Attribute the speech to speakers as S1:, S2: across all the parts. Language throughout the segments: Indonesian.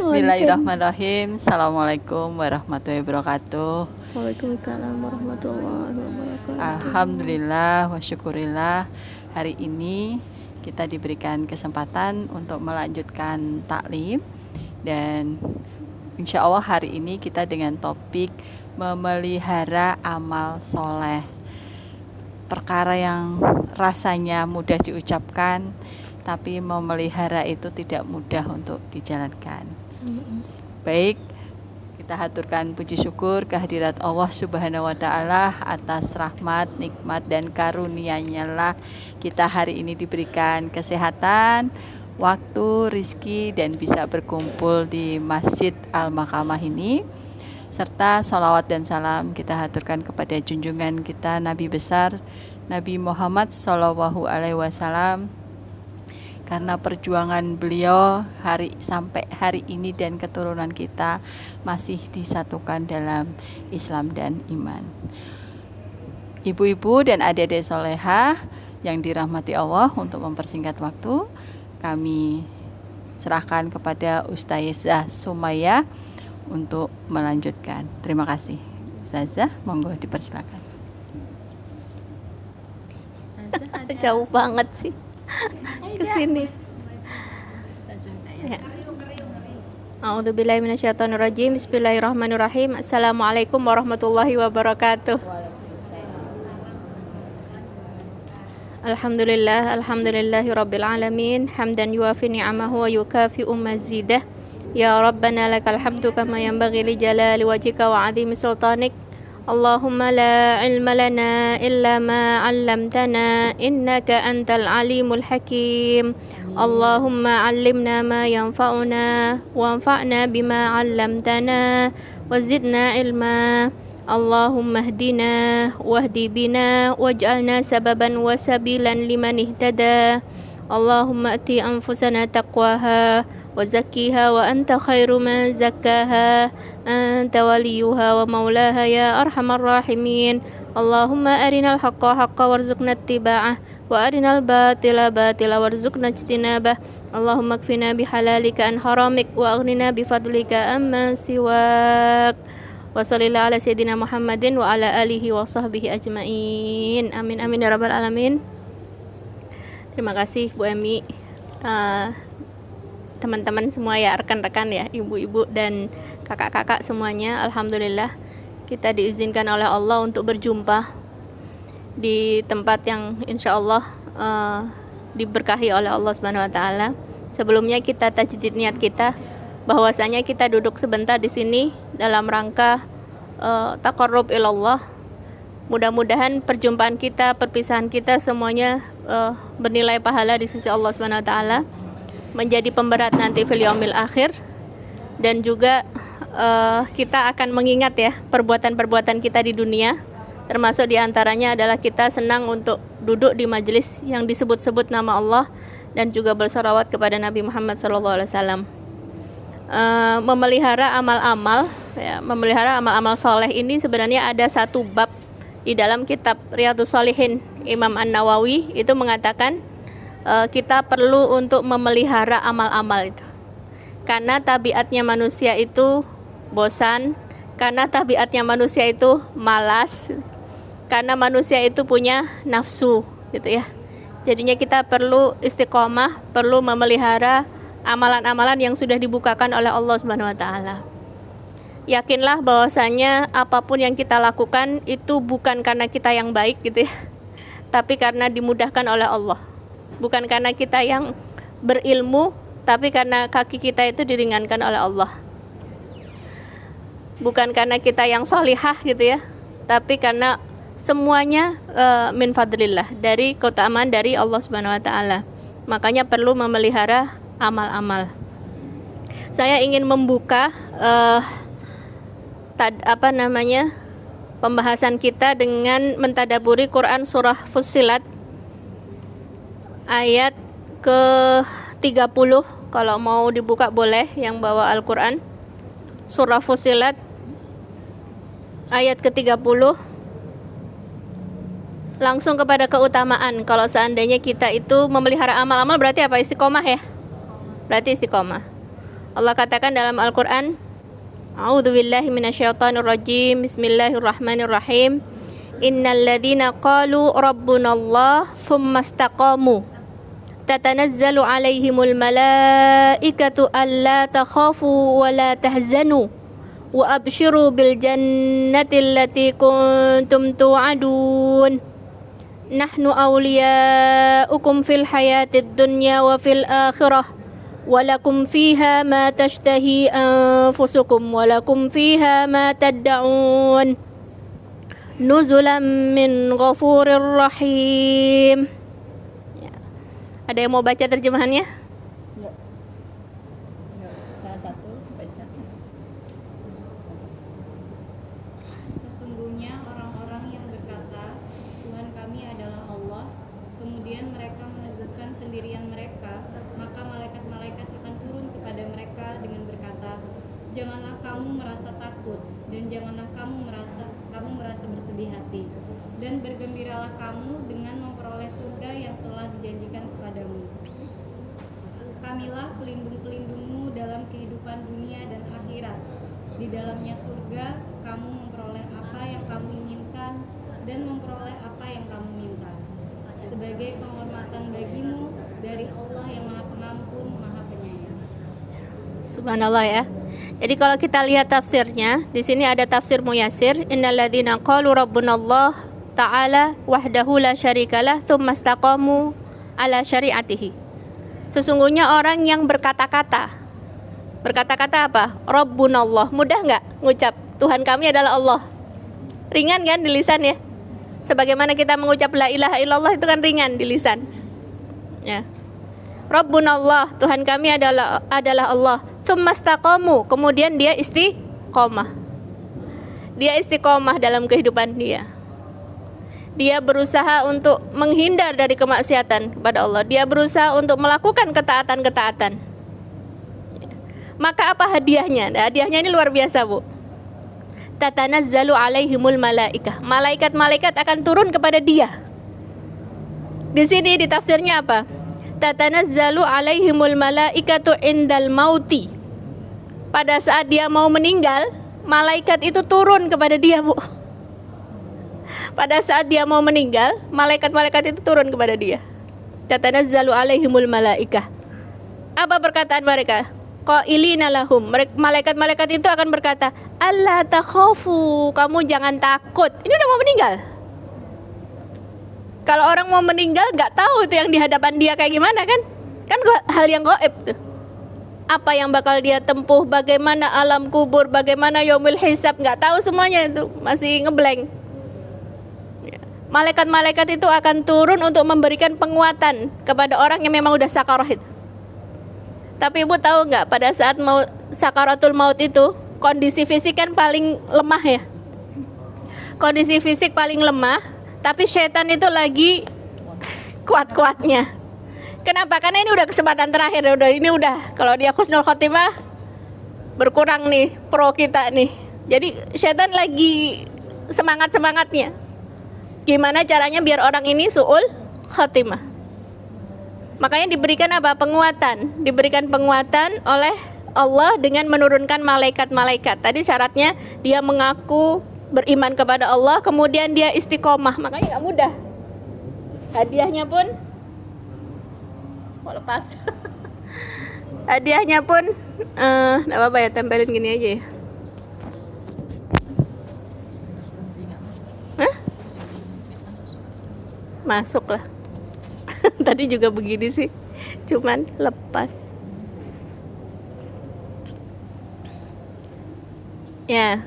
S1: Bismillahirrahmanirrahim. Assalamualaikum warahmatullahi wabarakatuh.
S2: Waalaikumsalam warahmatullahi wabarakatuh.
S1: Alhamdulillah wa syukurillah. Hari ini kita diberikan kesempatan untuk melanjutkan taklim. Dan insya Allah hari ini kita dengan topik memelihara amal soleh. Perkara yang rasanya mudah diucapkan, tapi memelihara itu tidak mudah untuk dijalankan. Baik, kita haturkan puji syukur kehadirat Allah Subhanahu wa Ta'ala atas rahmat, nikmat, dan karunia-Nya lah kita hari ini diberikan kesehatan, waktu, rizki, dan bisa berkumpul di Masjid Al-Makamah ini. Serta salawat dan salam kita haturkan kepada junjungan kita Nabi besar Nabi Muhammad Sallallahu Alaihi Wasallam, karena perjuangan beliau sampai hari ini dan keturunan kita masih disatukan dalam Islam dan iman. Ibu-ibu dan adik-adik solehah yang dirahmati Allah, untuk mempersingkat waktu, kami serahkan kepada Ustazah Sumayyah untuk melanjutkan. Terima kasih. Ustazah, monggo dipersilakan.
S2: Jauh banget sih ke sini. Ya. A'udzubillahi minasyaitonirrajim. Bismillahirrahmanirrahim. Assalamualaikum warahmatullahi wabarakatuh. Alhamdulillahi rabbil alamin, hamdan yuafi ni'amahu wa yukafi'u mazidah. Ya Rabbana lakal hamdu kama yanbaghi li jalali wajhika wa 'azimi sultanik. Allahumma la ilma lana illa ma 'allamtana innaka antal alimul hakim. Allahumma 'allimna ma yanfa'una wanfa'na bima 'allamtana wa zidna ilma. Allahumma hdina wahdi bina waj'alna sababan wa sabilan liman ihtada. Allahumma ati anfusana taqwaha wa zakkiha wa anta khairu man zakkaha anta waliyuha wa maulaha ya arhamar rahimin. Allahumma arinal haqqa haqqa warzuqna ittiba'ah wa arinal batila batila warzuqna ijtinabah. Allahumma kfina bihalalika an haramik wa aghnina bifadlika amman siwak. Wa sallallahu ala sayyidina Muhammadin wa ala alihi wa sahbihi ajmain. Amin amin ya rabbal alamin. Terima kasih Bu Emi, teman-teman semua ya, rekan-rekan ya, ibu-ibu dan kakak-kakak semuanya. Alhamdulillah kita diizinkan oleh Allah untuk berjumpa di tempat yang insya Allah diberkahi oleh Allah Subhanahu Wa Taala. Sebelumnya kita tajdid niat kita bahwasanya kita duduk sebentar di sini dalam rangka taqarrub ilallah. Mudah-mudahan perjumpaan kita, perpisahan kita semuanya bernilai pahala di sisi Allah Subhanahu Wa Taala, menjadi pemberat nanti fil yaumil akhir. Dan juga kita akan mengingat ya perbuatan-perbuatan kita di dunia, termasuk diantaranya adalah kita senang untuk duduk di majelis yang disebut-sebut nama Allah dan juga bersolawat kepada Nabi Muhammad SAW. Memelihara amal-amal ya, memelihara amal-amal soleh ini sebenarnya ada satu bab di dalam kitab Riyadhus Shalihin. Imam An-Nawawi itu mengatakan kita perlu untuk memelihara amal-amal itu, karena tabiatnya manusia itu bosan, karena tabiatnya manusia itu malas, karena manusia itu punya nafsu gitu ya. Jadinya kita perlu istiqomah, perlu memelihara amalan-amalan yang sudah dibukakan oleh Allah Subhanahu wa Ta'ala. Yakinlah bahwasanya apapun yang kita lakukan itu bukan karena kita yang baik gitu ya, tapi karena dimudahkan oleh Allah. Bukan karena kita yang berilmu, tapi karena kaki kita itu diringankan oleh Allah. Bukan karena kita yang solihah gitu ya, tapi karena semuanya min fadlillah, dari keutamaan dari Allah Subhanahu wa Ta'ala. Makanya perlu memelihara amal-amal. Saya ingin membuka pembahasan kita dengan mentadaburi Quran surah Fussilat ayat ke-30. Kalau mau dibuka boleh yang bawa Al-Quran. Surah Fussilat ayat ke-30. Langsung kepada keutamaan. Kalau seandainya kita itu memelihara amal-amal berarti apa? Istiqomah ya? Berarti istiqomah. Allah katakan dalam Al-Quran, A'udzubillahi minasyaitonirrajim, Bismillahirrahmanirrahim. Innal ladzina qalu rabbunallah tsumma istaqamu tatanazzalu alaihimul malaikatu alla takhafu wa la tahzanu wa abshiru bil jannati allati kuntum tu'adun. Nahnu awliya'ukum fil hayatid dunya wa fil akhirah walakum fiha ma tashtahi anfusukum walakum fiha ma tad'un nuzulan min ghafurir rahim. Ya. Ada yang mau baca terjemahannya?
S1: Enggak. Salah satu baca.
S3: Sesungguhnya orang-orang yang berkata, Tuhan kami adalah Allah, kemudian mereka menegakkan pendirian mereka, maka malaikat-malaikat akan turun kepada mereka dengan berkata, janganlah kamu merasa takut dan janganlah kamu merasa bersedih hati, dan bergembiralah kamu dengan memperoleh surga yang telah dijanjikan kepadamu. Kamilah pelindung-pelindungmu dalam kehidupan dunia dan akhirat. Di dalamnya surga, kamu memperoleh apa yang kamu inginkan dan memperoleh apa yang kamu minta, sebagai penghormatan bagimu dari Allah yang Maha Pengampun, Maha Penyayang.
S2: Subhanallah ya. Jadi kalau kita lihat tafsirnya, di sini ada tafsir Muyasir, innalladzina qalu rabbunallah ta'ala wahdahu la syarikalah tsumma istaqamu ala syariatihi. Sesungguhnya orang yang berkata-kata apa? Rabbunallah. Mudah nggak ngucap Tuhan kami adalah Allah? Ringan kan di lisan ya? Sebagaimana kita mengucap la ilaha illallah itu kan ringan di lisan. Ya. Rabbunallah, Tuhan kami adalah Allah. Tsumma istaqamu, kemudian dia istiqomah. Dia istiqomah dalam kehidupan dia. Dia berusaha untuk menghindar dari kemaksiatan kepada Allah. Dia berusaha untuk melakukan ketaatan-ketaatan. Maka apa hadiahnya? Nah, hadiahnya ini luar biasa, Bu. Tatanazzalu alaihimul malaikah. Malaikat-malaikat akan turun kepada dia. Di sini di tafsirnya apa? Tatanazzalu alaihimul malaikatu indal mauti. Pada saat dia mau meninggal, malaikat itu turun kepada dia, Bu. Pada saat dia mau meninggal, malaikat-malaikat itu turun kepada dia. Tatanazzalu alaihimul malaikah. Apa perkataan mereka? Qailina lahum. Malaikat-malaikat itu akan berkata, "Alla takhafu, kamu jangan takut." Ini udah mau meninggal. Kalau orang mau meninggal nggak tahu itu yang di hadapan dia kayak gimana kan? Kan hal yang gaib tuh. Apa yang bakal dia tempuh, bagaimana alam kubur, bagaimana yaumul hisab, nggak tahu semuanya itu, masih ngeblank. Malaikat-malaikat itu akan turun untuk memberikan penguatan kepada orang yang memang udah sakarah itu. Tapi Ibu tahu nggak, pada saat mau sakaratul maut itu kondisi fisik kan paling lemah ya. Kondisi fisik paling lemah, tapi setan itu lagi kuat-kuatnya. Kenapa? Karena ini udah kesempatan terakhir, ini udah kalau dia husnul khotimah berkurang nih pro kita nih. Jadi setan lagi semangat-semangatnya. Gimana caranya biar orang ini su'ul khotimah? Makanya diberikan apa? Penguatan. Diberikan penguatan oleh Allah dengan menurunkan malaikat-malaikat. Tadi syaratnya dia mengaku beriman kepada Allah, kemudian dia istiqomah. Makanya nggak mudah. Hadiahnya pun mau lepas. Hadiahnya pun nggak apa-apa ya, tempelin gini aja ya. Hah? Masuk lah. Tadi juga begini sih, cuman lepas. Ya.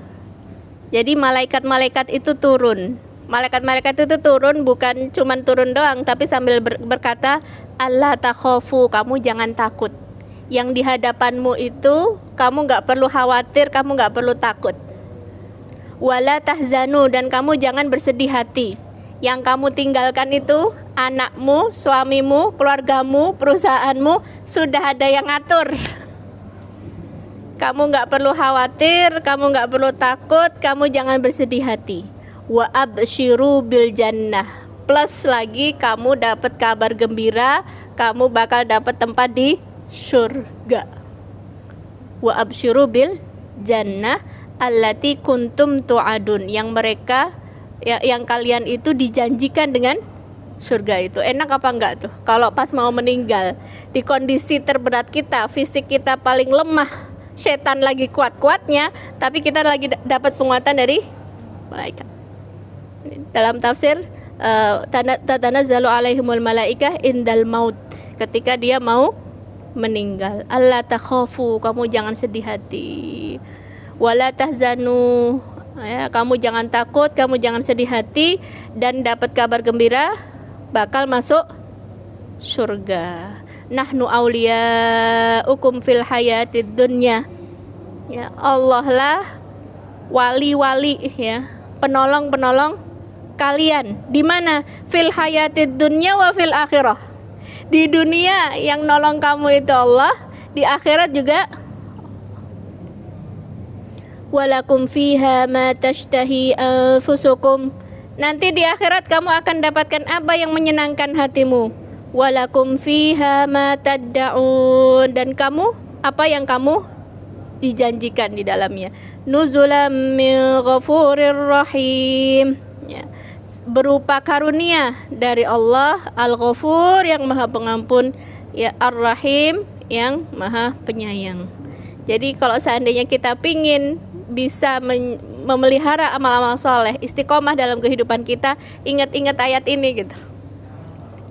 S2: Jadi malaikat-malaikat itu turun. Malaikat-malaikat itu turun bukan cuman turun doang, tapi sambil berkata, "Allah takhafu, kamu jangan takut. Yang di hadapanmu itu kamu enggak perlu khawatir, kamu enggak perlu takut. Wala tahzanu, dan kamu jangan bersedih hati. Yang kamu tinggalkan itu anakmu, suamimu, keluargamu, perusahaanmu sudah ada yang ngatur. Kamu nggak perlu khawatir, kamu nggak perlu takut, kamu jangan bersedih hati. Wa abshiru bil jannah. Plus lagi kamu dapat kabar gembira, kamu bakal dapat tempat di surga. wa absyiru bil jannah allati kuntum tu'adun, yang mereka yang kalian itu dijanjikan dengan surga itu. Enak apa enggak tuh kalau pas mau meninggal di kondisi terberat kita, fisik kita paling lemah, setan lagi kuat-kuatnya, tapi kita lagi dapat penguatan dari malaikat. Dalam tafsir tatanazzalu alaihimul malaikah indal maut, ketika dia mau meninggal. Allah takhafu, kamu jangan sedih hati. Wala tahzanu, ya, kamu jangan takut, kamu jangan sedih hati, dan dapat kabar gembira bakal masuk surga. Nahnu auliyaukum fil hayatid dunya. Ya, Allah lah wali-wali, ya, penolong-penolong kalian. Di mana? Fil hayatid dunya wa fil akhirah. Di dunia yang nolong kamu itu Allah, di akhirat juga. Walakum fiha ma tashtahi anfusukum. Nanti di akhirat kamu akan dapatkan apa yang menyenangkan hatimu. Walakum fiha ma tad'un, dan kamu apa yang kamu dijanjikan di dalamnya. Nuzulam min ghafurir rahim, ya, berupa karunia dari Allah Al-Ghafur yang Maha Pengampun, ya, Ar-Rahim yang Maha Penyayang. Jadi kalau seandainya kita pingin bisa memelihara amal-amal soleh, istiqomah dalam kehidupan kita, ingat-ingat ayat ini gitu.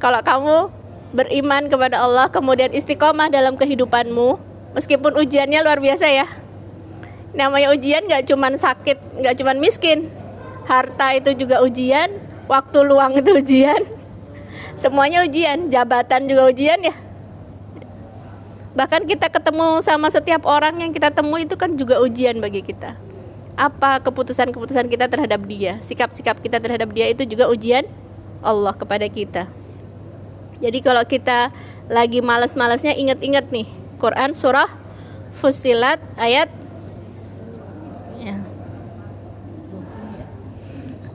S2: Kalau kamu beriman kepada Allah, kemudian istiqomah dalam kehidupanmu, meskipun ujiannya luar biasa ya. Namanya ujian gak cuman sakit, gak cuman miskin, harta itu juga ujian, waktu luang itu ujian, semuanya ujian, jabatan juga ujian ya. Bahkan kita ketemu sama setiap orang yang kita temui itu kan juga ujian bagi kita. Apa keputusan-keputusan kita terhadap dia, sikap-sikap kita terhadap dia itu juga ujian Allah kepada kita. Jadi kalau kita lagi malas-malasnya, ingat-ingat nih Quran surah Fussilat ayat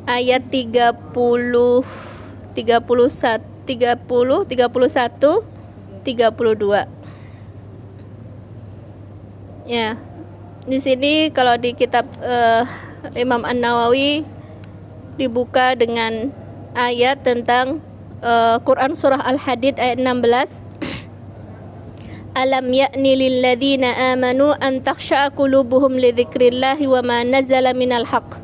S2: ayat 30, 31, 32. Ya, di sini kalau di kitab Imam An-Nawawi dibuka dengan ayat tentang Quran surah Al-Hadid ayat 16. Alam ya'ni lil ladzina amanu an takhsha'a qulubuhum li dzikrillahi wa ma nazzala minal haqq.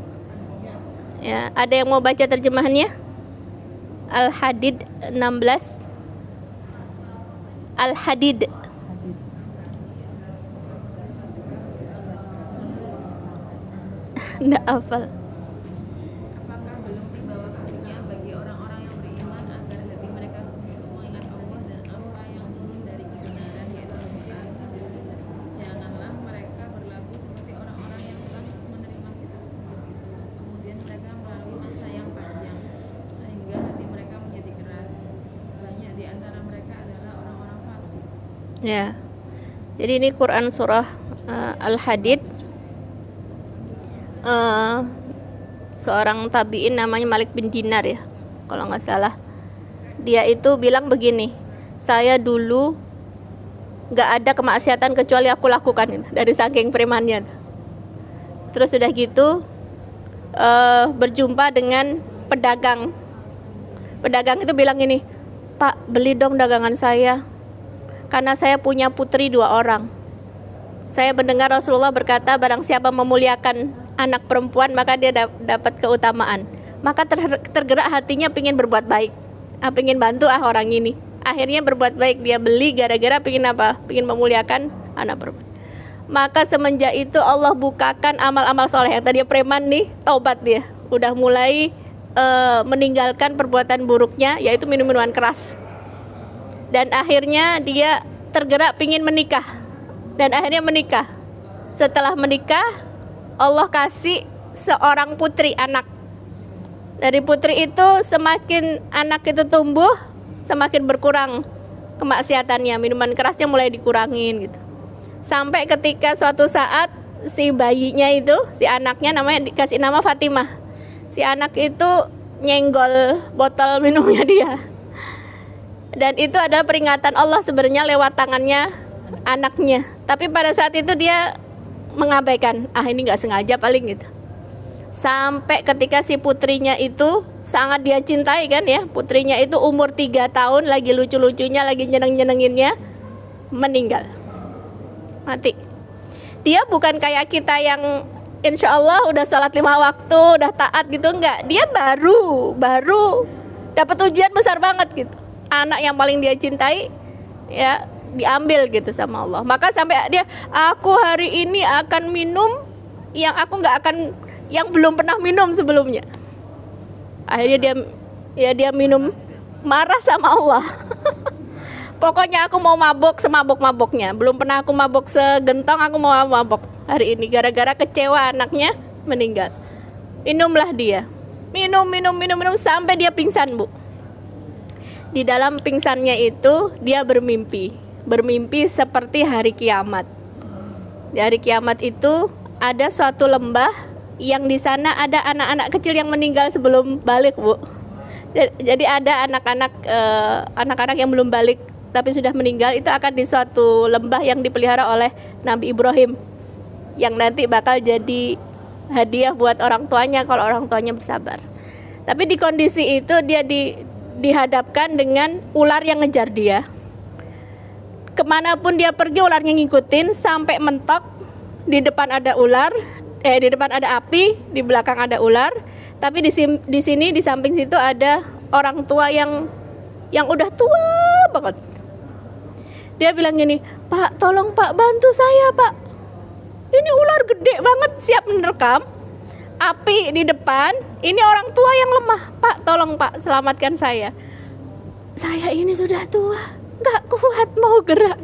S2: Ya, ada yang mau baca terjemahannya? Al-Hadid 16. Al-Hadid. Nggak hafal.
S4: Apakah belum tiba waktunya bagi orang-orang yang beriman agar hati mereka khusyuk mengingat Allah dan apa yang turun dari kebenaran, yaitu Al-Quran? Janganlah mereka berlaku seperti orang-orang yang telah menerima kitab sebelum itu, kemudian mereka melalui masa yang panjang sehingga hati mereka menjadi keras. Banyak di antara mereka adalah orang-orang fasik.
S2: Ya. Jadi ini Quran surah Al-Hadid. Seorang tabi'in namanya Malik bin Dinar ya, kalau nggak salah. Dia itu bilang begini, saya dulu nggak ada kemaksiatan kecuali aku lakukan dari saking premannya. Terus sudah gitu berjumpa dengan pedagang. Pedagang itu bilang ini, Pak, beli dong dagangan saya, karena saya punya putri 2 orang. Saya mendengar Rasulullah berkata, barang siapa memuliakan anak perempuan maka dia dapat keutamaan. Maka tergerak hatinya pingin berbuat baik, pingin bantu orang ini. Akhirnya berbuat baik, dia beli gara-gara pingin apa? Pingin memuliakan anak perempuan. Maka semenjak itu Allah bukakan amal-amal soleh. Yang tadi preman nih, taubat dia, udah mulai meninggalkan perbuatan buruknya, yaitu minum minuman keras. Dan akhirnya dia tergerak pingin menikah, dan akhirnya menikah. Setelah menikah, Allah kasih seorang putri, anak. Dari putri itu semakin anak itu tumbuh, semakin berkurang kemaksiatannya, minuman kerasnya mulai dikurangin gitu. Sampai ketika suatu saat si bayinya itu, si anaknya namanya dikasih nama Fatimah. Si anak itu nyenggol botol minumnya dia. Dan itu adalah peringatan Allah sebenarnya lewat tangannya anaknya. Tapi pada saat itu dia mengabaikan, ini nggak sengaja paling gitu. Sampai ketika si putrinya itu sangat dia cintai kan ya, putrinya itu umur 3 tahun, lagi lucu-lucunya, lagi nyeneng-nyenenginnya, meninggal, mati. Dia bukan kayak kita yang insya Allah udah sholat 5 waktu, udah taat gitu, enggak. Dia baru dapat ujian besar banget gitu. Anak yang paling dia cintai ya diambil gitu sama Allah. Maka sampai dia, aku hari ini akan minum yang aku nggak akan, yang belum pernah minum sebelumnya. Akhirnya dia minum, marah sama Allah. Pokoknya aku mau mabok semabok-maboknya. Belum pernah aku mabok segentong, aku mau mabok hari ini. Gara-gara kecewa anaknya meninggal. Minumlah dia. Minum sampai dia pingsan, Bu. Di dalam pingsannya itu dia bermimpi seperti hari kiamat. Di hari kiamat itu ada suatu lembah yang di sana ada anak-anak kecil yang meninggal sebelum balik, Bu. Jadi ada anak-anak yang belum balik tapi sudah meninggal, itu akan di suatu lembah yang dipelihara oleh Nabi Ibrahim, yang nanti bakal jadi hadiah buat orang tuanya kalau orang tuanya bersabar. Tapi di kondisi itu dia dihadapkan dengan ular yang ngejar dia. Kemanapun dia pergi ularnya ngikutin sampai mentok. Di depan ada ular, di depan ada api, di belakang ada ular. Tapi di sini di samping situ ada orang tua yang udah tua banget. Dia bilang gini, Pak, tolong Pak, bantu saya Pak. Ini ular gede banget siap menerkam. Api di depan, ini orang tua yang lemah. Pak, tolong Pak, selamatkan saya. Saya ini sudah tua, gak kuat mau gerak.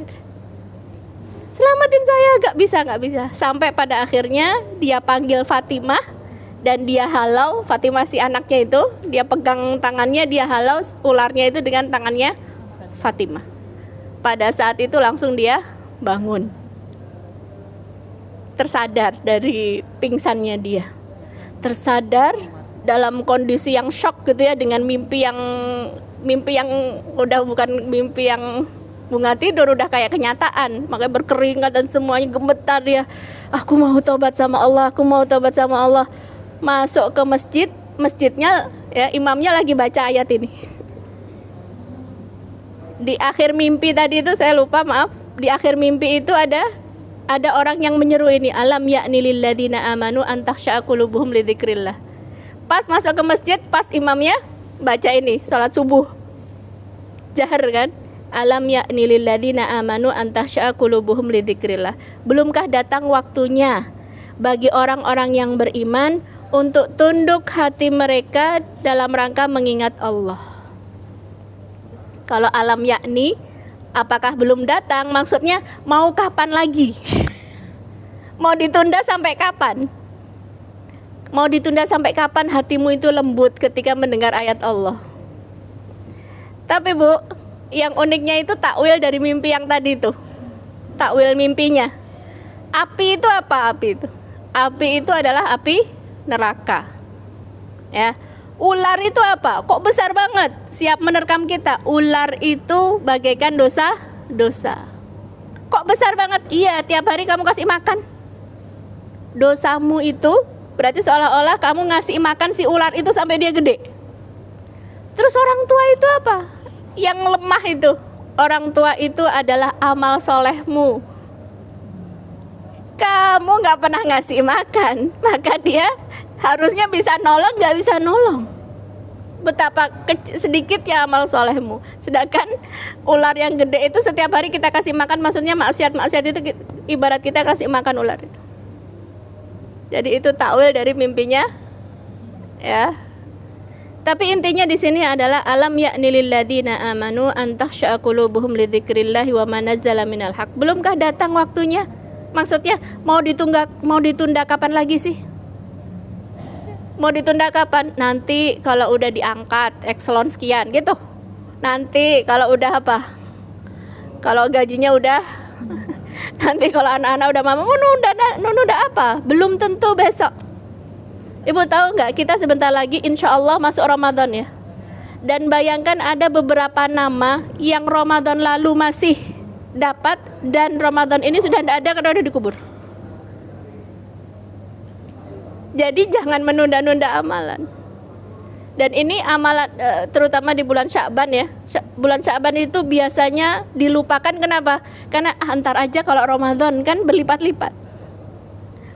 S2: Selamatin saya, gak bisa. Sampai pada akhirnya dia panggil Fatimah dan dia halau. Fatimah si anaknya itu, dia pegang tangannya, dia halau ularnya itu dengan tangannya Fatimah. Pada saat itu langsung dia bangun, tersadar dari pingsannya dia. Tersadar dalam kondisi yang shock gitu ya, dengan mimpi yang udah bukan mimpi yang bunga tidur, udah kayak kenyataan. Makanya berkeringat dan semuanya gemetar dia. Aku mau tobat sama Allah. Masuk ke masjidnya ya, imamnya lagi baca ayat ini. Di akhir mimpi tadi itu saya lupa, maaf. Di akhir mimpi itu ada orang yang menyeru ini, alam ya'ni lilladzina amanu an takhsha'a qulubuhum li dzikrillah. Pas masuk ke masjid, pas imamnya baca ini, salat subuh. Jahar kan? Alam ya'ni lilladzina amanu an takhsha'a qulubuhum li dzikrillah. Belumkah datang waktunya bagi orang-orang yang beriman untuk tunduk hati mereka dalam rangka mengingat Allah. Kalau alam yakni, apakah belum datang? Maksudnya mau kapan lagi? Mau ditunda sampai kapan? Mau ditunda sampai kapan hatimu itu lembut ketika mendengar ayat Allah? Tapi Bu, yang uniknya itu takwil dari mimpi yang tadi itu. Takwil mimpinya. Api itu apa api itu? Api itu adalah api neraka. Ya. Ular itu apa? Kok besar banget? Siap menerkam kita. Ular itu bagaikan dosa. Kok besar banget? Iya, tiap hari kamu kasih makan. Dosamu itu berarti seolah-olah kamu ngasih makan si ular itu sampai dia gede. Terus orang tua itu apa? Yang lemah itu. Orang tua itu adalah amal solehmu. Kamu gak pernah ngasih makan, maka dia harusnya bisa nolong, gak bisa nolong. Betapa sedikit ya amal solehmu. Sedangkan ular yang gede itu setiap hari kita kasih makan. Maksudnya maksiat itu ibarat kita kasih makan ular itu. Jadi itu takwil dari mimpinya ya. Tapi intinya di sini adalah alam ya'ni lilladzina amanu an takhsha'a qulubuhum li dzikrillah wa ma nazzala minal haq. Belumkah datang waktunya? Maksudnya mau ditunda kapan lagi sih? Mau ditunda kapan? Nanti kalau udah diangkat ekselon sekian gitu. Nanti kalau udah apa? Kalau gajinya udah nanti kalau anak-anak udah mama nunda apa? Belum tentu besok. Ibu tahu nggak, kita sebentar lagi insya Allah masuk Ramadan ya. Dan bayangkan ada beberapa nama yang Ramadan lalu masih dapat dan Ramadan ini sudah tidak ada karena udah dikubur. Jadi jangan menunda-nunda amalan. Dan ini amalan terutama di bulan Sya'ban ya. Bulan Sya'ban itu biasanya dilupakan, kenapa? Karena antar aja, kalau Ramadan kan berlipat-lipat.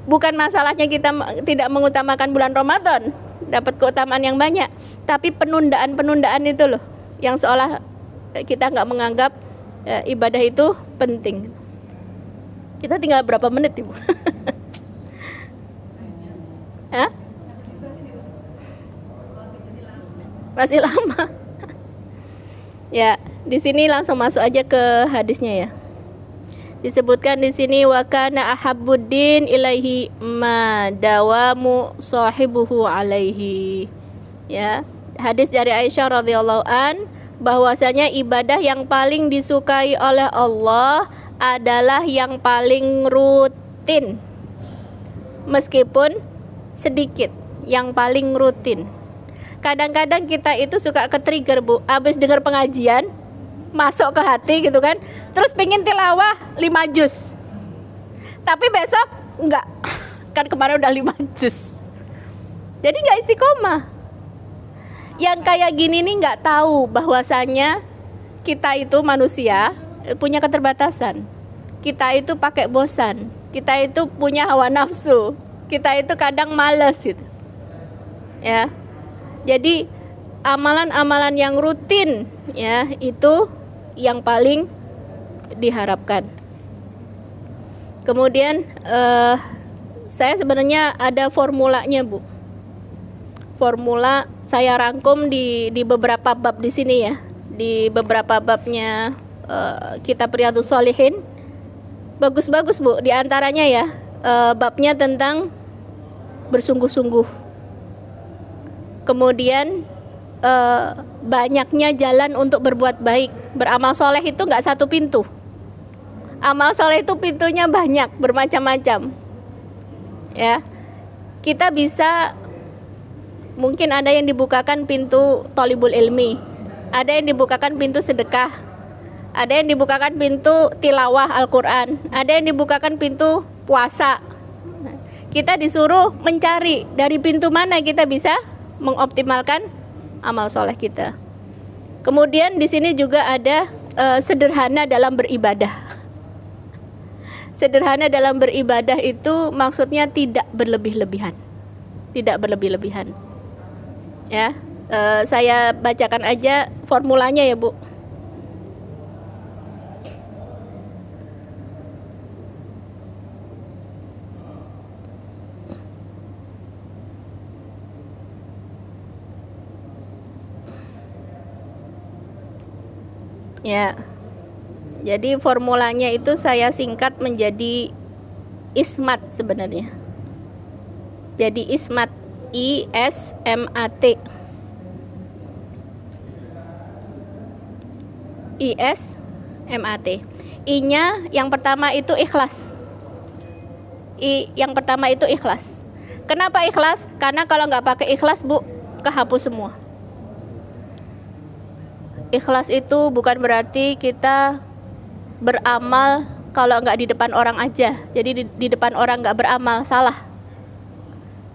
S2: Bukan masalahnya kita tidak mengutamakan bulan Ramadan, dapat keutamaan yang banyak, tapi penundaan-penundaan itu loh yang seolah kita nggak menganggap ibadah itu penting. Kita tinggal berapa menit, Ibu? Hah? Masih lama. Ya, di sini langsung masuk aja ke hadisnya ya. Disebutkan di sini wa kana ahabbuddin ilaihi ma dawamu sahibuhu alaihi. Ya, hadis dari Aisyah radhiyallahu an bahwasanya ibadah yang paling disukai oleh Allah adalah yang paling rutin. Meskipun sedikit, yang paling rutin. Kadang-kadang kita itu suka ke-trigger, Bu. Habis dengar pengajian, masuk ke hati gitu kan. Terus pengen tilawah 5 juz. Tapi besok enggak. Kan kemarin udah 5 juz. Jadi enggak istiqomah. Yang kayak gini nih enggak tahu bahwasanya kita itu manusia punya keterbatasan. Kita itu pakai bosan. Kita itu punya hawa nafsu. Kita itu kadang malas gitu. Ya. Jadi amalan-amalan yang rutin ya itu yang paling diharapkan. Kemudian saya sebenarnya ada formulanya, Bu. Formula saya rangkum di beberapa bab di sini ya. Di beberapa babnya kitab Riyadhus Shalihin. Bagus-bagus, Bu. Di antaranya ya babnya tentang bersungguh-sungguh. Kemudian banyaknya jalan untuk berbuat baik. Beramal soleh itu nggak satu pintu. Amal soleh itu pintunya banyak, bermacam-macam. Ya, kita bisa, mungkin ada yang dibukakan pintu thalibul ilmi, ada yang dibukakan pintu sedekah, ada yang dibukakan pintu tilawah Al-Quran, ada yang dibukakan pintu puasa. Kita disuruh mencari dari pintu mana kita bisa mengoptimalkan amal soleh kita. Kemudian di sini juga ada sederhana dalam beribadah. Sederhana dalam beribadah itu maksudnya tidak berlebih-lebihan. Tidak berlebih-lebihan. Ya, saya bacakan aja formulanya ya, Bu. Ya, jadi formulanya itu saya singkat menjadi ismat sebenarnya. Jadi ismat, I-S-M-A-T. I-S-M-A-T. I-nya yang pertama itu ikhlas. Yang pertama itu ikhlas. Kenapa ikhlas? Karena kalau nggak pakai ikhlas, Bu, kehapus semua. Ikhlas itu bukan berarti kita beramal kalau nggak di depan orang aja. Jadi di depan orang nggak beramal, salah.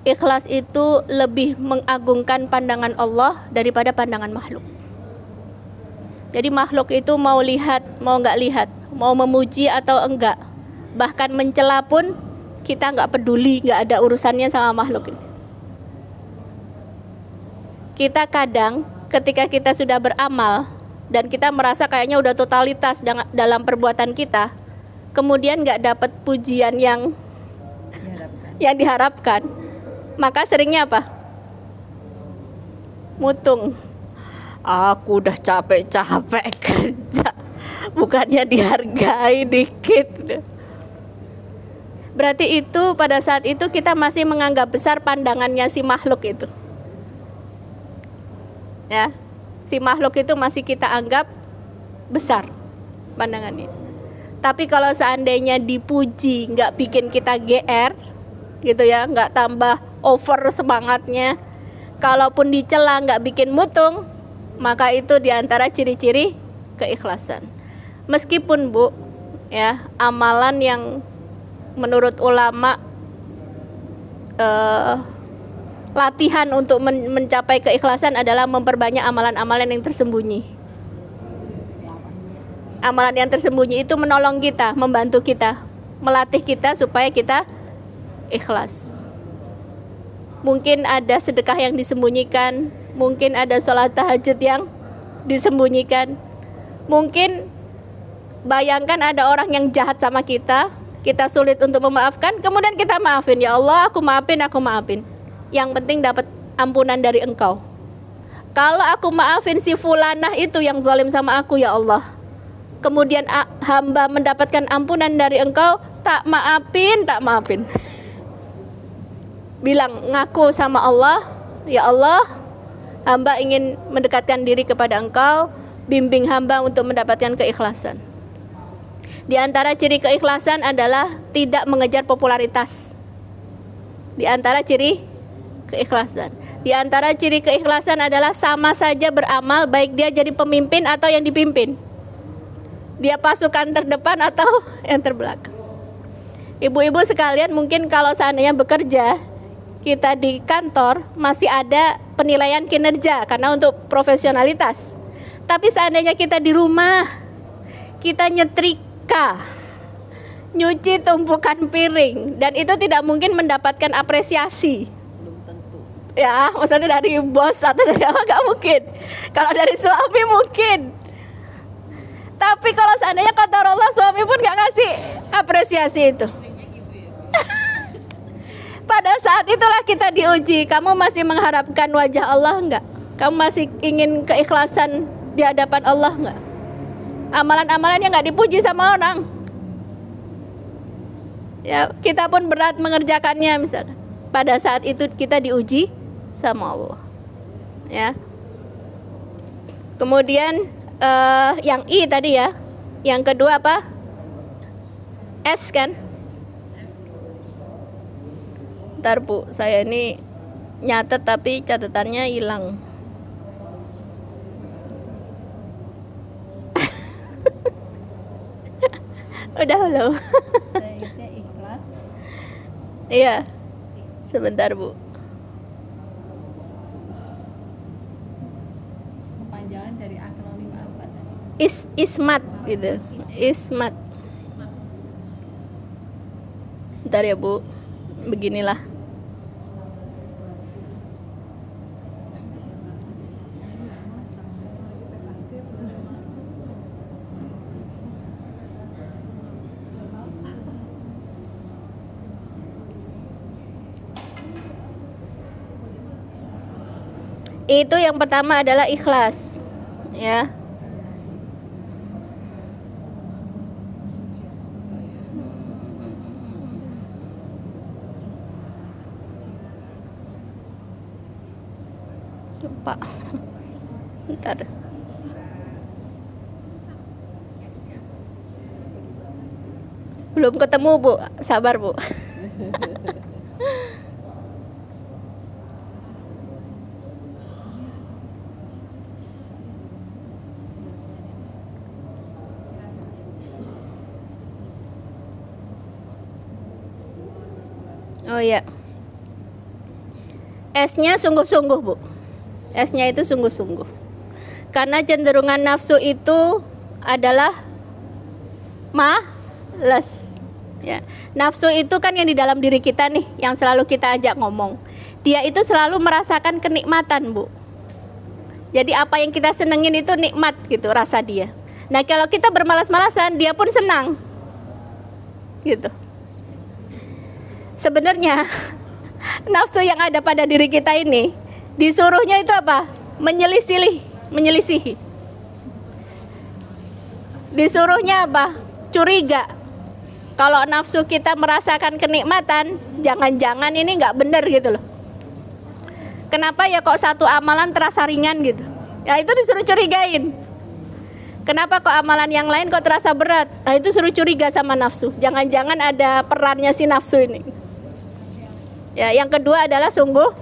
S2: Ikhlas itu lebih mengagungkan pandangan Allah daripada pandangan makhluk. Jadi makhluk itu mau lihat, mau nggak lihat, mau memuji atau enggak, bahkan mencela pun kita nggak peduli, nggak ada urusannya sama makhluk ini. Kita kadang ketika kita sudah beramal dan kita merasa kayaknya udah totalitas dalam perbuatan kita, kemudian nggak dapat pujian yang diharapkan, maka seringnya apa? Mutung. Aku udah capek-capek kerja, bukannya dihargai dikit. Berarti itu pada saat itu kita masih menganggap besar pandangannya si makhluk itu. Ya, si makhluk itu masih kita anggap besar pandangannya. Tapi kalau seandainya dipuji, nggak bikin kita GR, gitu ya, nggak tambah over semangatnya. Kalaupun dicela nggak bikin mutung, maka itu diantara ciri-ciri keikhlasan. Meskipun, Bu, ya, amalan yang menurut ulama latihan untuk mencapai keikhlasan adalah memperbanyak amalan-amalan yang tersembunyi. Amalan yang tersembunyi itu menolong kita, membantu kita, melatih kita supaya kita ikhlas. Mungkin ada sedekah yang disembunyikan, mungkin ada sholat tahajud yang disembunyikan. Mungkin bayangkan ada orang yang jahat sama kita, kita sulit untuk memaafkan, kemudian kita maafin, ya Allah, aku maafin. Yang penting dapat ampunan dari Engkau. Kalau aku maafin si fulanah itu yang zalim sama aku, ya Allah, kemudian hamba mendapatkan ampunan dari Engkau, tak maafin. Bilang, ngaku sama Allah, ya Allah, hamba ingin mendekatkan diri kepada Engkau, bimbing hamba untuk mendapatkan keikhlasan. Di antara ciri keikhlasan adalah tidak mengejar popularitas. Di antara ciri keikhlasan. Di antara ciri keikhlasan adalah sama saja beramal, baik dia jadi pemimpin atau yang dipimpin. Dia pasukan terdepan atau yang terbelakang. Ibu-ibu sekalian, mungkin kalau seandainya bekerja, kita di kantor masih ada penilaian kinerja karena untuk profesionalitas. Tapi seandainya kita di rumah, kita nyetrika, nyuci tumpukan piring, dan itu tidak mungkin mendapatkan apresiasi. Ya, maksudnya dari bos atau dari apa, gak mungkin. Kalau dari suami mungkin. Tapi kalau seandainya kata Allah, suami pun gak ngasih apresiasi itu. Pada saat itulah kita diuji. Kamu masih mengharapkan wajah Allah enggak? Kamu masih ingin keikhlasan di hadapan Allah enggak? Amalan-amalannya enggak dipuji sama orang. Ya, kita pun berat mengerjakannya misalkan. Pada saat itu kita diuji sama Allah. Ya. Kemudian yang I tadi ya. Yang kedua apa? S kan? Ntar Bu, saya ini nyatet tapi catatannya hilang. Udah belum?
S1: Saya ikhlas.
S2: Iya. Sebentar Bu.
S1: Kepanjangan dari akronim apa tadi?
S2: Ismat gitu. Ismat. Bentar ya Bu. Beginilah. Itu yang pertama adalah ikhlas, ya. Lupa. Bentar. Belum ketemu Bu, sabar Bu. Oh iya. S-nya sungguh-sungguh Bu. S-nya itu sungguh-sungguh. Karena cenderungan nafsu itu adalah malas. Ya. Nafsu itu kan yang di dalam diri kita nih, yang selalu kita ajak ngomong. Dia itu selalu merasakan kenikmatan Bu. Jadi apa yang kita senengin itu nikmat gitu rasa dia. Nah kalau kita bermalas-malasan, dia pun senang. Gitu. Sebenarnya nafsu yang ada pada diri kita ini disuruhnya itu apa? Menyelisihi. Disuruhnya apa? Curiga. Kalau nafsu kita merasakan kenikmatan, jangan-jangan ini nggak benar gitu loh. Kenapa ya kok satu amalan terasa ringan gitu? Ya itu disuruh curigain. Kenapa kok amalan yang lain kok terasa berat? Nah itu suruh curiga sama nafsu. Jangan-jangan ada perannya si nafsu ini. Ya, yang kedua adalah sungguh.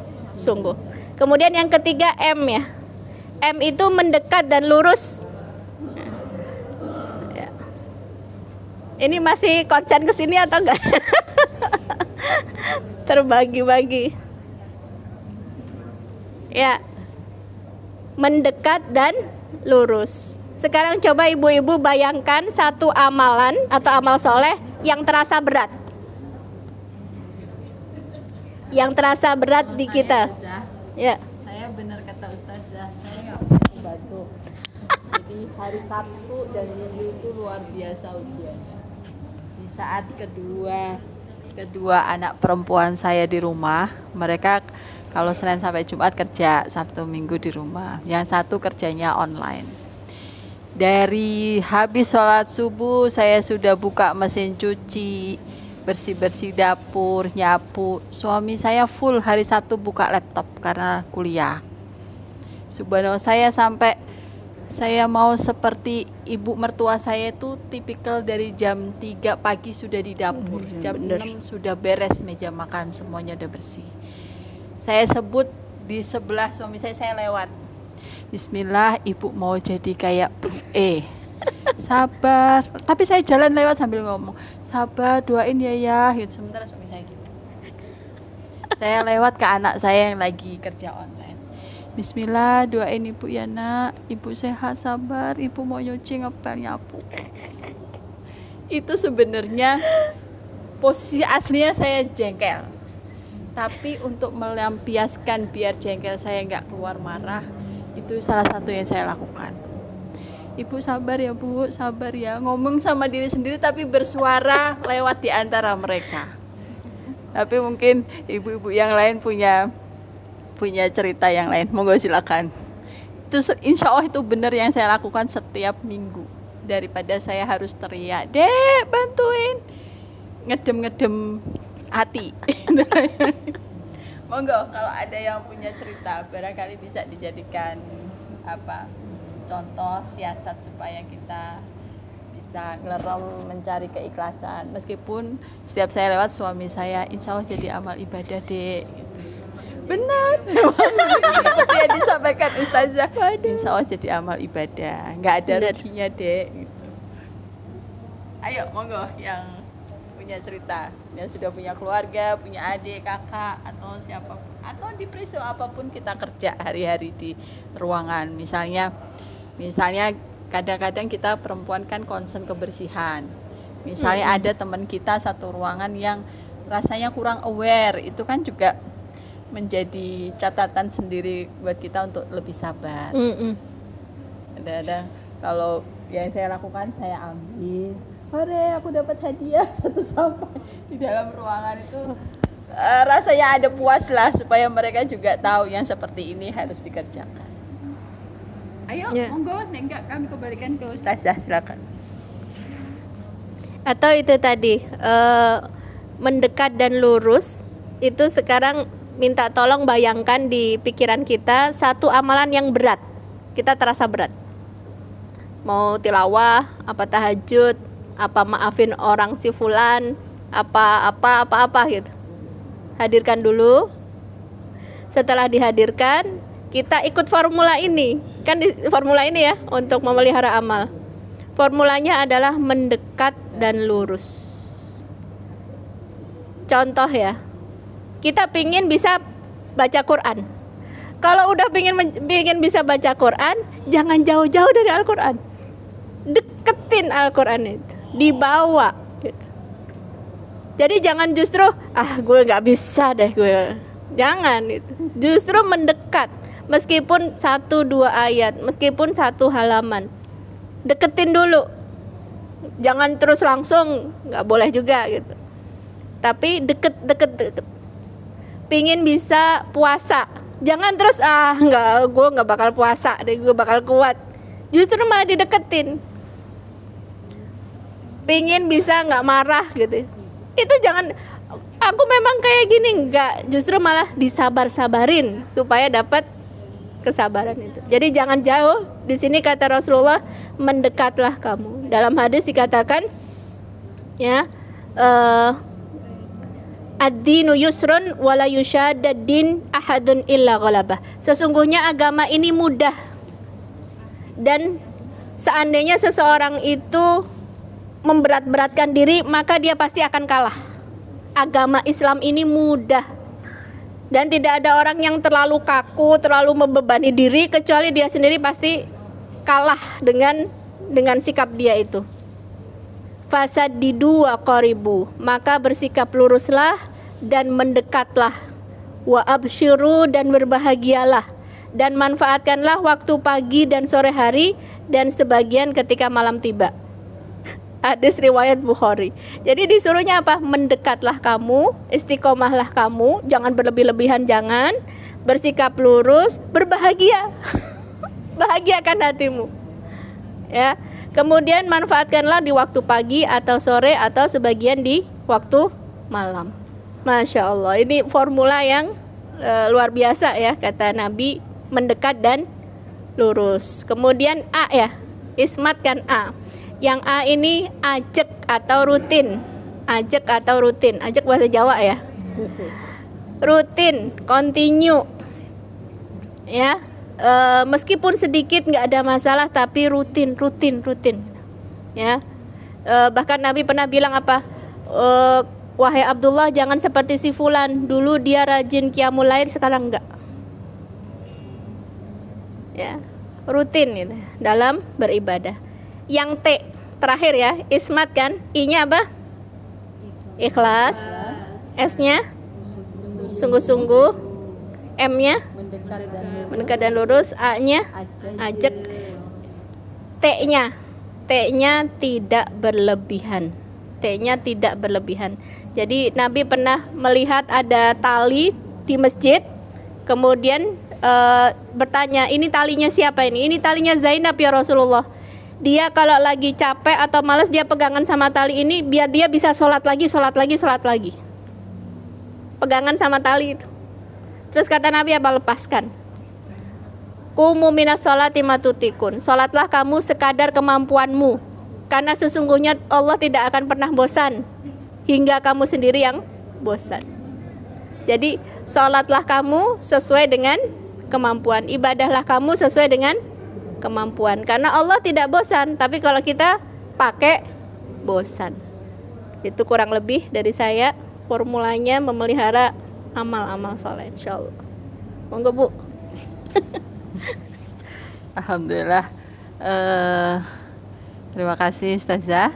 S2: Kemudian yang ketiga M ya. M itu mendekat dan lurus. Ya. Ini masih konsen ke sini atau enggak? Terbagi-bagi. Ya. Mendekat dan lurus. Sekarang coba ibu-ibu bayangkan satu amalan atau amal soleh yang terasa berat. Yang terasa berat di kita. Ya.
S1: Saya benar kata Ustazah, saya nggak punya pembantu. Jadi hari Sabtu dan Minggu itu luar biasa ujiannya. Di saat kedua anak perempuan saya di rumah, mereka kalau Senin sampai Jumat kerja, Sabtu Minggu di rumah. Yang satu kerjanya online. Dari habis sholat subuh saya sudah buka mesin cuci, bersih-bersih dapur, nyapu. Suami saya full hari Sabtu buka laptop karena kuliah. Subhanallah, saya sampai saya mau seperti ibu mertua saya itu tipikal dari jam 3 pagi sudah di dapur, jam 6 sudah beres meja makan, semuanya udah bersih. Saya sebut di sebelah suami saya lewat. Bismillah, ibu mau jadi kayak Bu sabar. Tapi saya jalan lewat sambil ngomong, sabar, doain ya. Gitu. Sementara suami saya gitu. Saya lewat ke anak saya yang lagi kerja online. Bismillah, doain ibu ya nak, ibu sehat, sabar, ibu mau nyuci ngepel nyapu. Itu sebenarnya posisi aslinya saya jengkel, tapi untuk melampiaskan biar jengkel saya nggak keluar marah, itu salah satu yang saya lakukan. Ibu sabar ya bu, sabar ya, ngomong sama diri sendiri tapi bersuara lewat di antara mereka. Tapi mungkin ibu-ibu yang lain punya cerita yang lain, monggo silakan. Itu insya Allah itu benar yang saya lakukan setiap minggu, daripada saya harus teriak, dek bantuin, ngedem hati. Monggo kalau ada yang punya cerita barangkali bisa dijadikan contoh siasat supaya kita bisa ngelerem mencari keikhlasan. Meskipun setiap saya lewat suami saya, insya Allah jadi amal ibadah dek gitu. Benar, seperti yang disampaikan Ustazah, insya Allah jadi amal ibadah, nggak ada ruginya dek gitu. Ayo monggo yang punya cerita, yang sudah punya keluarga, punya adik, kakak, atau siapapun, atau di peristiwa apapun kita kerja hari-hari di ruangan. Misalnya kadang-kadang kita perempuan kan concern kebersihan. Misalnya ada teman kita satu ruangan yang rasanya kurang aware, itu kan juga menjadi catatan sendiri buat kita untuk lebih sabar. Ada kalau yang saya lakukan, saya ambil, hore aku dapat hadiah satu sampah di dalam ruangan itu, rasanya ada puas lah, supaya mereka juga tahu yang seperti ini harus dikerjakan. Ayo monggo, enggak kami kembalikan ke Ustazah, silakan.
S2: Atau itu tadi mendekat dan lurus, itu sekarang minta tolong bayangkan di pikiran kita satu amalan yang berat, kita terasa berat, mau tilawah, apa tahajud, apa maafin orang si fulan, apa gitu. Hadirkan dulu. Setelah dihadirkan, kita ikut formula ini. Kan formula ini ya untuk memelihara amal. Formulanya adalah mendekat dan lurus. Contoh ya, kita pingin bisa baca Quran. Kalau udah pingin bisa baca Quran, jangan jauh-jauh dari Al-Quran. Deketin Al-Quran itu, dibawa gitu. Jadi jangan justru gue nggak bisa deh gue. Jangan gitu. Justru mendekat, meskipun 1-2 ayat, meskipun 1 halaman. Deketin dulu. Jangan terus langsung, nggak boleh juga gitu. Tapi deket. Pingin bisa puasa, jangan terus gue nggak bakal puasa deh, gue bakal kuat. Justru malah dideketin. Pingin bisa nggak marah gitu, itu jangan, aku memang kayak gini, nggak, justru malah disabar-sabarin supaya dapat kesabaran itu. Jadi jangan jauh. Di sini kata Rasulullah, mendekatlah kamu. Dalam hadis dikatakan ya, ad-dinu yusrun wala yushadad-din ahadun illa ghalabah. Sesungguhnya agama ini mudah, dan seandainya seseorang itu memberat-beratkan diri, maka dia pasti akan kalah. Agama Islam ini mudah, dan tidak ada orang yang terlalu kaku, terlalu membebani diri, kecuali dia sendiri pasti kalah dengan sikap dia itu. Fasaddidu wa qaribu, maka bersikap luruslah dan mendekatlah. Wa absyiru, dan berbahagialah, dan manfaatkanlah waktu pagi dan sore hari, dan sebagian ketika malam tiba. Hadis riwayat Bukhari. Jadi disuruhnya apa? Mendekatlah kamu, istiqomahlah kamu, jangan berlebih-lebihan, jangan, bersikap lurus, berbahagia. Bahagiakan hatimu. Ya. Kemudian manfaatkanlah di waktu pagi atau sore atau sebagian di waktu malam. Masya Allah, ini formula yang luar biasa ya, kata Nabi, mendekat dan lurus. Kemudian A ya, ismat kan A. Yang A ini ajek atau rutin. Ajek atau rutin. Ajek bahasa Jawa ya. Rutin, continue. Ya, meskipun sedikit nggak ada masalah, tapi rutin. Ya, bahkan Nabi pernah bilang apa? Wahai Abdullah, jangan seperti si Fulan. Dulu dia rajin qiyamul lail, sekarang enggak. Ya, rutin gitu, dalam beribadah. Yang T terakhir ya, ismat kan, I-nya apa? Ikhlas. S-nya sungguh-sungguh. M-nya mendekat dan lurus. A-nya ajak. T-nya tidak berlebihan. T-nya tidak berlebihan. Jadi Nabi pernah melihat ada tali di masjid, kemudian bertanya, ini talinya siapa ini? Ini talinya Zainab ya Rasulullah. Dia kalau lagi capek atau malas, dia pegangan sama tali ini biar dia bisa sholat lagi. Pegangan sama tali itu. Terus kata Nabi apa? Lepaskan. Qumu minas sholati matutikun. Sholatlah kamu sekadar kemampuanmu, karena sesungguhnya Allah tidak akan pernah bosan hingga kamu sendiri yang bosan. Jadi sholatlah kamu sesuai dengan kemampuan, ibadahlah kamu sesuai dengan kemampuan, karena Allah tidak bosan, tapi kalau kita pakai bosan. Itu kurang lebih dari saya formulanya memelihara amal-amal soleh, insyaallah. Monggo Bu.
S1: Alhamdulillah. Terima kasih Ustazah.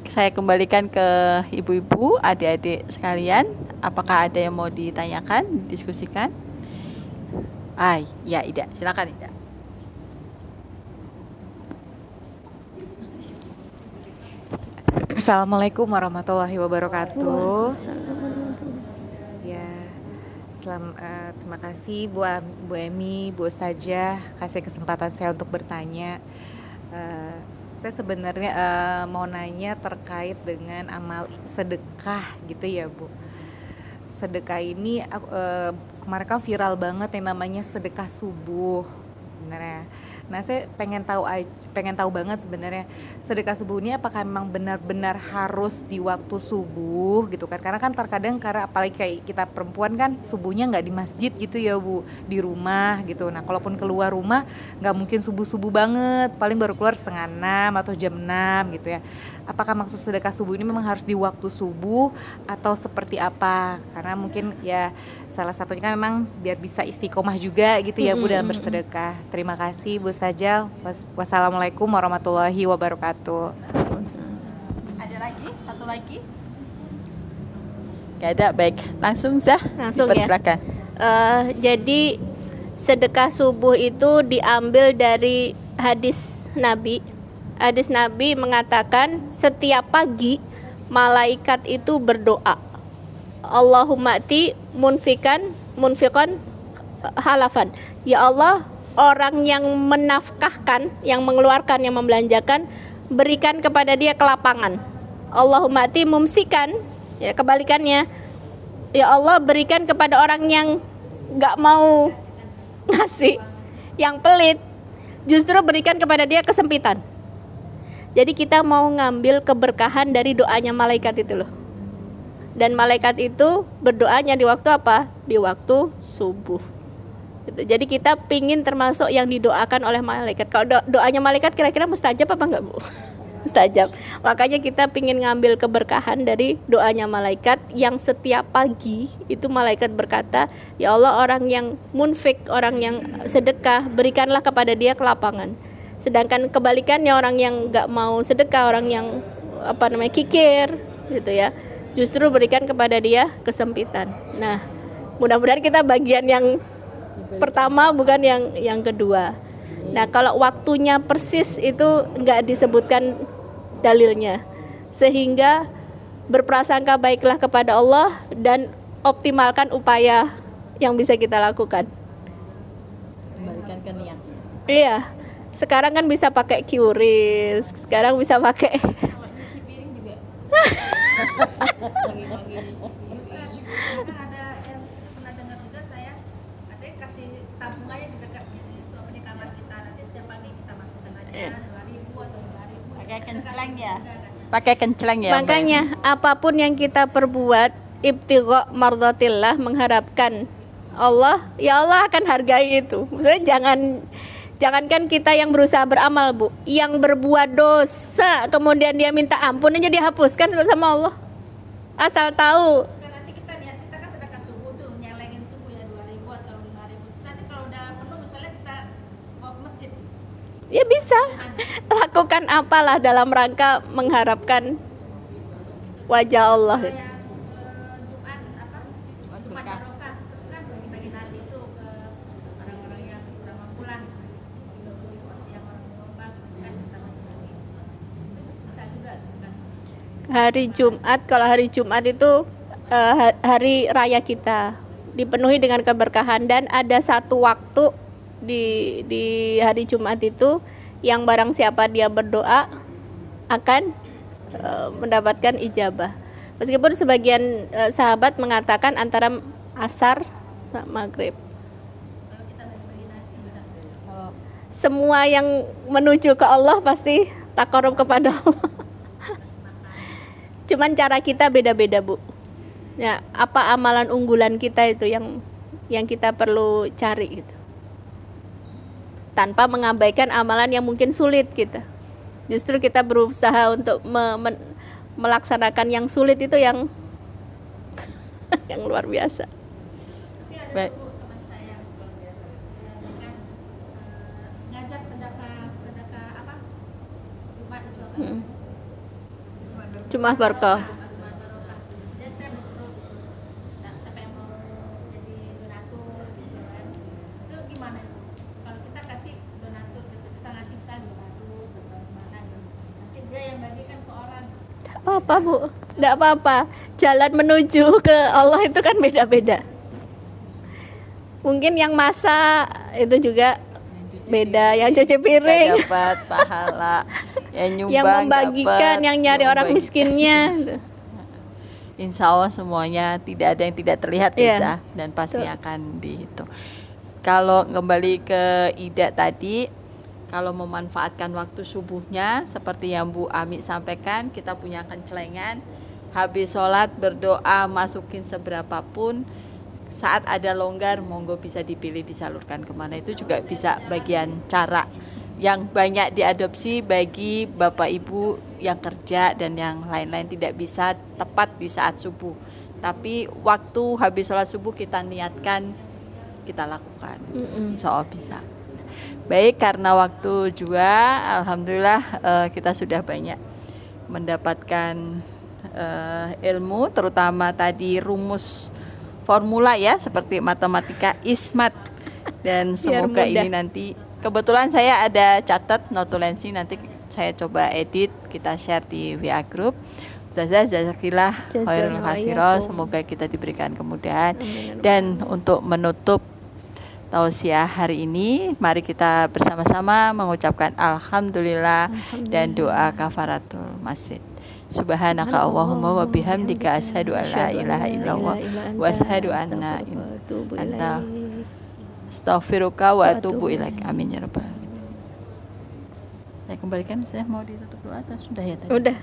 S1: Saya kembalikan ke ibu-ibu, adik-adik sekalian. Apakah ada yang mau ditanyakan, didiskusikan? Ya Ida, silakan Ida.
S5: Assalamualaikum warahmatullahi wabarakatuh. Ya, terima kasih Bu Emi, Bu Ustazah kasih kesempatan saya untuk bertanya. Saya sebenarnya mau nanya terkait dengan amal sedekah gitu ya Bu. Sedekah ini kemarin kan viral banget yang namanya sedekah subuh sebenarnya. Nah, saya pengen tahu banget sebenarnya sedekah subuh ini apakah memang benar-benar harus di waktu subuh gitu kan? Karena kan terkadang apalagi kayak kita perempuan kan subuhnya nggak di masjid gitu ya Bu, di rumah gitu. Nah, kalaupun keluar rumah nggak mungkin subuh-subuh banget, paling baru keluar 5:30 atau jam 6 gitu ya. Apakah maksud sedekah subuh ini memang harus di waktu subuh atau seperti apa? Karena mungkin ya salah satunya kan memang biar bisa istiqomah juga gitu ya Bu dalam bersedekah. Terima kasih Bu Ustazah. Wassalamualaikum warahmatullahi wabarakatuh.
S1: Ada lagi? Satu lagi? Gak ada, baik. Langsung Zah,
S2: Langsung ya.
S1: dipersilakan.
S2: Jadi sedekah subuh itu diambil dari hadis Nabi. Hadis Nabi mengatakan setiap pagi malaikat itu berdoa, Allahumma ati munfiqan halafan. Ya Allah, orang yang menafkahkan, yang mengeluarkan, yang membelanjakan, berikan kepada dia kelapangan. Allahumma ati mumsikan, ya kebalikannya. Ya Allah, berikan kepada orang yang gak mau ngasih, yang pelit, justru berikan kepada dia kesempitan. Jadi kita mau ngambil keberkahan dari doanya malaikat itu loh. Dan malaikat itu berdoanya di waktu apa? Di waktu subuh. Jadi kita pingin termasuk yang didoakan oleh malaikat. Kalau doanya malaikat kira-kira mustajab apa enggak Bu? mustajab. Makanya kita pingin ngambil keberkahan dari doanya malaikat yang setiap pagi itu malaikat berkata, ya Allah, orang yang munfik, orang yang sedekah, berikanlah kepada dia kelapangan. Sedangkan kebalikannya orang yang nggak mau sedekah, orang yang kikir gitu ya, justru berikan kepada dia kesempitan. Nah, mudah-mudahan kita bagian yang pertama, bukan yang kedua. Nah, kalau waktunya persis itu nggak disebutkan dalilnya, sehingga berprasangka baiklah kepada Allah dan optimalkan upaya yang bisa kita lakukan.
S1: Kembalikan ke niat.
S2: Iya, sekarang kan bisa pakai QRIS, sekarang bisa pakai
S4: Nyuci piring juga. Pagi-pagi nyuci piring. Kan ada yang pernah dengar juga saya, katanya kasih tabung aja di dekat itu apa di kamar kita, nanti setiap pagi kita masukkan aja 2.000 atau 5.000.
S1: Pakai kenceleng ya. Pakai kenceleng ya.
S2: Makanya apapun yang kita perbuat ibtigha mardatillah, mengharapkan Allah, ya Allah akan hargai itu. Maksudnya jangankan kita yang berusaha beramal, Bu, yang berbuat dosa kemudian dia minta ampun aja dihapuskan sama Allah. Asal tahu.
S4: Kan nanti kita niat, kita kan sedekah subuh tuh nyelengin tuh ya 2.000 atau 5.000. Terus nanti kalau udah penuh misalnya kita mau ke masjid,
S2: Ya bisa. Lakukan apalah dalam rangka mengharapkan wajah Allah.
S4: yang Jumat Jumat barokah, terus kan bagi-bagi nasi tuh ke orang-orang yang kurang mampu lah, gitu seperti yang orang Eropa kan sama bagi itu bisa juga tuh kan.
S2: Hari Jumat, kalau hari Jumat itu hari raya kita dipenuhi dengan keberkahan, dan ada satu waktu di hari Jumat itu yang barang siapa dia berdoa akan mendapatkan ijabah. Meskipun sebagian sahabat mengatakan antara asar sama maghrib.
S4: Kalau kita bagi-bagi nasi misalnya,
S2: Semua yang menuju ke Allah pasti takarub kepada Allah. Cuman cara kita beda-beda, Bu. Ya, apa amalan unggulan kita itu yang kita perlu cari gitu. Tanpa mengabaikan amalan yang mungkin sulit kita. Justru kita berusaha untuk melaksanakan yang sulit itu yang yang luar biasa.
S4: tapi ada
S1: Baik.
S4: tuh teman saya dengan ngajak sedekah apa Jumat itu apa?
S2: Cuma berkah.
S4: Jumat barokah. Jadi saya disuruh siapa yang mau jadi donatur gitu kan. Itu gimana itu? Kalau kita kasih donatur, kita ngasih misalnya 200 atau gimana gitu. Nanti dia yang bagikan ke orang.
S2: Apa, Bu? Tidak apa-apa. Jalan menuju ke Allah itu kan beda-beda. Mungkin yang masak itu juga beda, yang cuci piring,
S1: Dapat pahala. Yang nyumbang
S2: yang membagikan,
S1: dapat,
S2: yang nyari orang
S1: membagikan.
S2: miskinnya.
S1: Insya Allah semuanya tidak ada yang tidak terlihat,
S2: Iya.
S1: bisa, dan pasti akan dihitung. Kalau kembali ke Ida tadi, kalau memanfaatkan waktu subuhnya seperti yang Bu Ami sampaikan, kita punya kencelengan, habis sholat berdoa masukin seberapapun, saat ada longgar monggo bisa dipilih disalurkan kemana, itu juga bisa bagian cara yang banyak diadopsi bagi Bapak Ibu yang kerja dan yang lain-lain, tidak bisa tepat di saat subuh, tapi waktu habis sholat subuh kita niatkan, kita lakukan. Insya Allah bisa. Baik, karena waktu juga alhamdulillah kita sudah banyak mendapatkan ilmu, terutama tadi rumus formula ya, seperti matematika ismat, dan
S2: Biar
S1: semoga
S2: mudah.
S1: ini nanti kebetulan saya ada catat notulensi, nanti saya coba edit, kita share di WA group. Ustazah jazakillah khairul khasiroh, semoga kita diberikan kemudahan. Dan untuk menutup tausiah hari ini, mari kita bersama-sama mengucapkan alhamdulillah dan doa kafaratul masjid. Subhanaka Allahumma wa bihamdika asyhadu an la ilaha illallah wa asyhadu anna anta astaghfiruka wa atubu ilaik. Amin ya rabbal alamin. Saya kembalikan, saya mau ditutup doa atau sudah ya tadi?
S2: Udah.